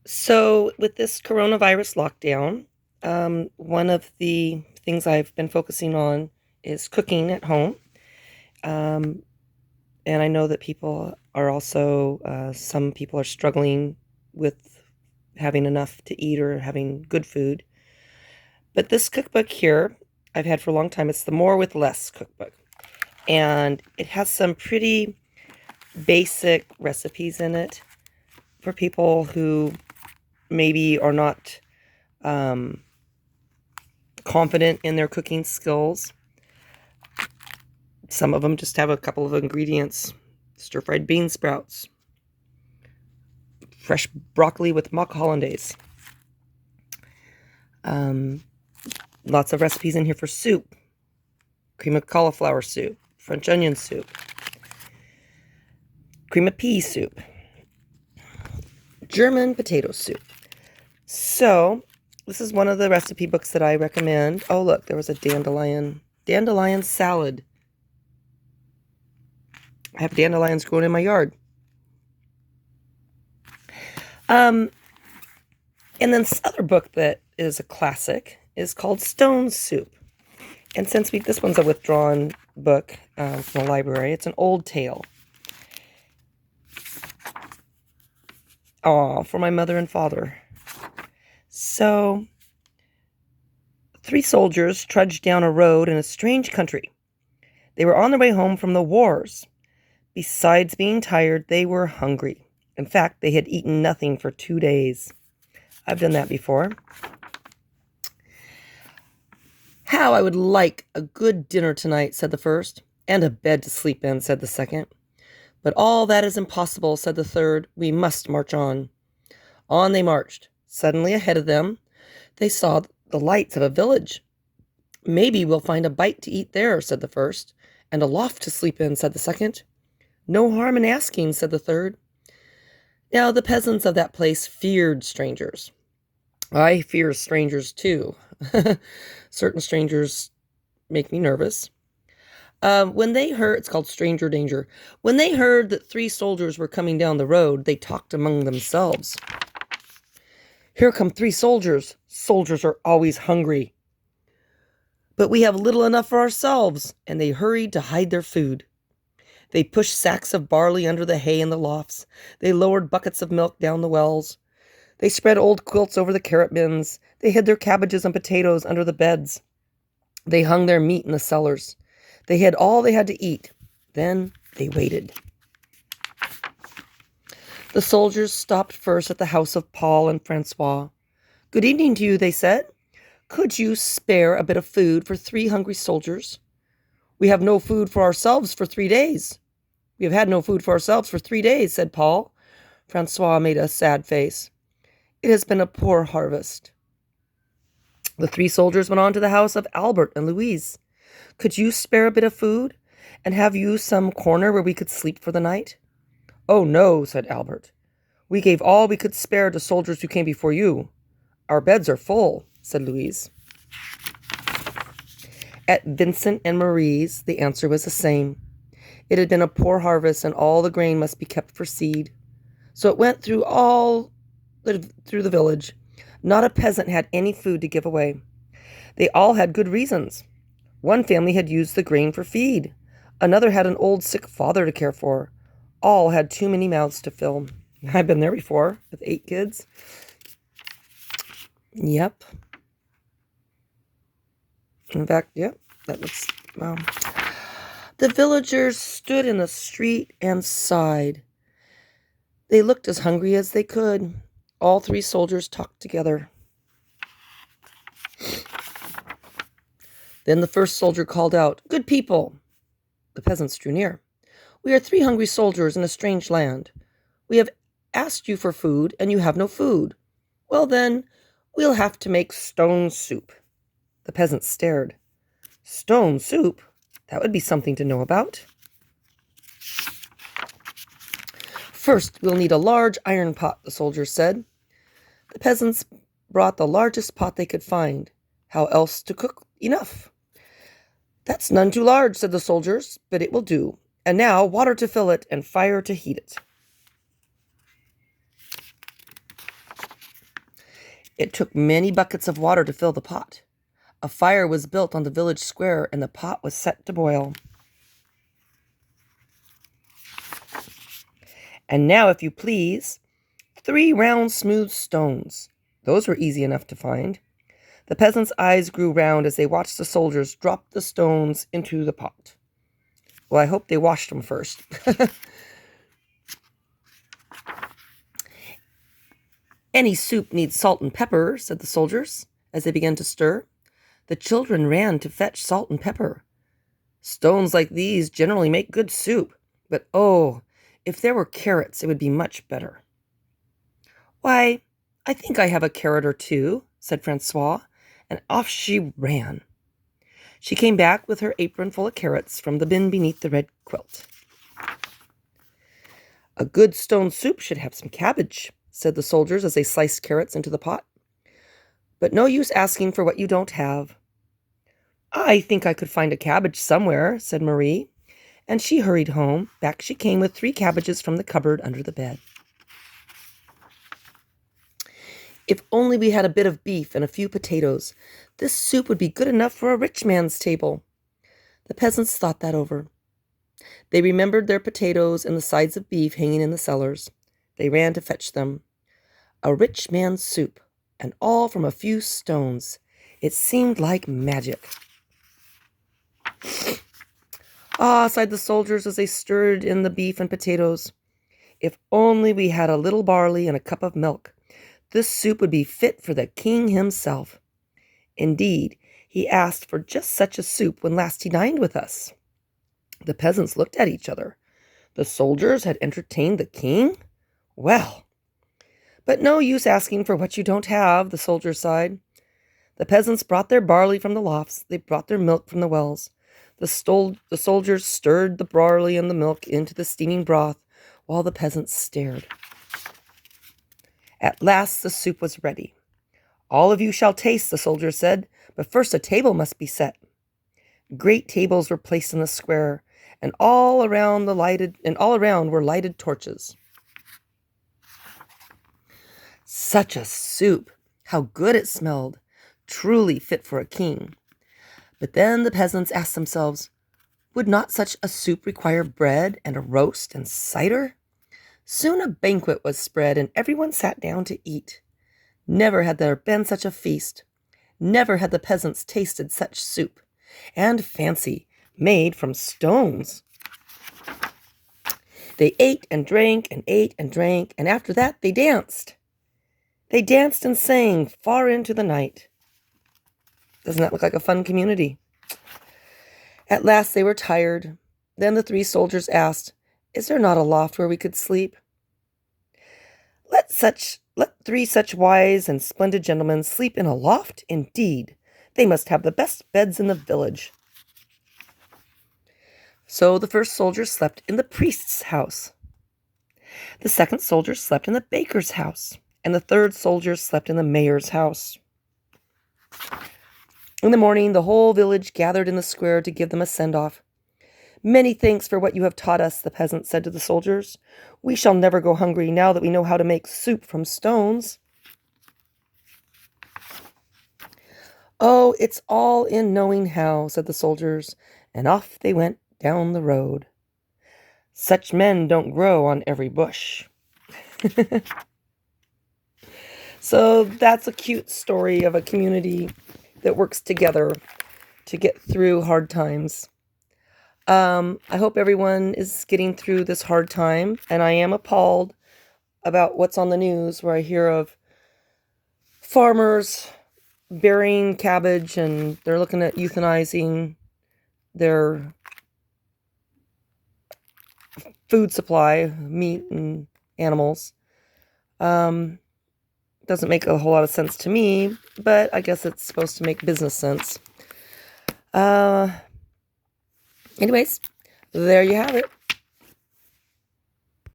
So, with this coronavirus lockdown, one of the things I've been focusing on is cooking at home. Um, and I know that people are also, some people are struggling with having enough to eat or having good food. But this cookbook here, I've had for a long time. It's the More with Less cookbook. And it has some pretty basic recipes in it for people who maybe are not um, confident in their cooking skills. Some of them just have a couple of ingredients: stir-fried bean sprouts, fresh broccoli with mock hollandaise. Um, Lots of recipes in here for soup: cream of cauliflower soup, French onion soup, cream of pea soup, German potato soup. So this is one of the recipe books that I recommend. Oh, look, there was a dandelion salad. I have dandelions growing in my yard. And then this other book that is a classic is called Stone Soup. And since this one's a withdrawn book from the library, it's an old tale. For my mother and father. So, 3 soldiers trudged down a road in a strange country. They were on their way home from the wars. Besides being tired, they were hungry. In fact, they had eaten nothing for 2 days. I've done that before. "How I would like a good dinner tonight," said the first. "And a bed to sleep in," said the second. "But all that is impossible," said the third. "We must march on." On they marched. Suddenly ahead of them, they saw the lights of a village. "Maybe we'll find a bite to eat there," said the first. "And a loft to sleep in," said the second. "No harm in asking," said the third. Now the peasants of that place feared strangers. I fear strangers too. Certain strangers make me nervous. When they heard, it's called stranger danger. When they heard that 3 soldiers were coming down the road, they talked among themselves. "Here come 3 soldiers. Soldiers are always hungry. But we have little enough for ourselves," and they hurried to hide their food. They pushed sacks of barley under the hay in the lofts. They lowered buckets of milk down the wells. They spread old quilts over the carrot bins. They hid their cabbages and potatoes under the beds. They hung their meat in the cellars. They had all they had to eat. Then they waited. The soldiers stopped first at the house of Paul and Francois. "Good evening to you," they said. "Could you spare a bit of food for 3 hungry soldiers?" "We have no food for ourselves for 3 days." "We have had no food for ourselves for 3 days," said Paul. Francois made a sad face. "It has been a poor harvest." The 3 soldiers went on to the house of Albert and Louise. "Could you spare a bit of food? And have you some corner where we could sleep for the night?" "Oh, no," said Albert. "We gave all we could spare to soldiers who came before you." "Our beds are full," said Louise. At Vincent and Marie's, the answer was the same. It had been a poor harvest, and all the grain must be kept for seed. So it went through the village. Not a peasant had any food to give away. They all had good reasons. One family had used the grain for feed. Another had an old sick father to care for. All had too many mouths to fill. I've been there before with 8 kids. Yep. In fact, yep, that looks, wow. The villagers stood in the street and sighed. They looked as hungry as they could. All 3 soldiers talked together. Then the first soldier called out, "Good people!" The peasants drew near. "We are 3 hungry soldiers in a strange land. We have asked you for food, and you have no food. Well then, we'll have to make stone soup." The peasants stared. Stone soup? That would be something to know about. "First, we'll need a large iron pot," the soldiers said. The peasants brought the largest pot they could find. How else to cook enough? "That's none too large," said the soldiers, "but it will do. And now water to fill it and fire to heat it." It took many buckets of water to fill the pot. A fire was built on the village square, and the pot was set to boil. And now, if you please, 3 round, smooth stones. Those were easy enough to find. The peasants' eyes grew round as they watched the soldiers drop the stones into the pot. Well, I hope they washed them first. Any soup needs salt and pepper, said the soldiers as they began to stir. The children ran to fetch salt and pepper. Stones like these generally make good soup, but oh, if there were carrots, it would be much better. Why, I think I have a carrot or two, said Francois, and off she ran. She came back with her apron full of carrots from the bin beneath the red quilt. A good stone soup should have some cabbage, said the soldiers as they sliced carrots into the pot. But no use asking for what you don't have. I think I could find a cabbage somewhere, said Marie, and she hurried home. Back she came with 3 cabbages from the cupboard under the bed. If only we had a bit of beef and a few potatoes, this soup would be good enough for a rich man's table. The peasants thought that over. They remembered their potatoes and the sides of beef hanging in the cellars. They ran to fetch them. A rich man's soup, and all from a few stones. It seemed like magic. Ah, sighed the soldiers as they stirred in the beef and potatoes. If only we had a little barley and a cup of milk. This soup would be fit for the king himself. Indeed, he asked for just such a soup when last he dined with us. The peasants looked at each other. The soldiers had entertained the king? Well, but no use asking for what you don't have, the soldiers sighed. The peasants brought their barley from the lofts. They brought their milk from the wells. The soldiers stirred the barley and the milk into the steaming broth while the peasants stared. At last the soup was ready. All of you shall taste, the soldier said, but first a table must be set. Great tables were placed in the square, and all around were lighted torches. Such a soup! How good it smelled! Truly fit for a king. But then the peasants asked themselves, would not such a soup require bread and a roast and cider? Soon a banquet was spread, and everyone sat down to eat. Never had there been such a feast. Never had the peasants tasted such soup. And fancy, made from stones. They ate and drank and ate and drank, and after that they danced. They danced and sang far into the night. Doesn't that look like a fun community? At last they were tired. Then the 3 soldiers asked, is there not a loft where we could sleep? Let 3 such wise and splendid gentlemen sleep in a loft, indeed. They must have the best beds in the village. So the first soldier slept in the priest's house. The second soldier slept in the baker's house, and the third soldier slept in the mayor's house. In the morning, the whole village gathered in the square to give them a send-off. Many thanks for what you have taught us, the peasants said to the soldiers. We shall never go hungry now that we know how to make soup from stones. Oh, it's all in knowing how, said the soldiers, and off they went down the road. Such men don't grow on every bush. So that's a cute story of a community that works together to get through hard times. I hope everyone is getting through this hard time, and I am appalled about what's on the news where I hear of farmers burying cabbage and they're looking at euthanizing their food supply, meat and animals. Doesn't make a whole lot of sense to me, but I guess it's supposed to make business sense. Anyways, there you have it.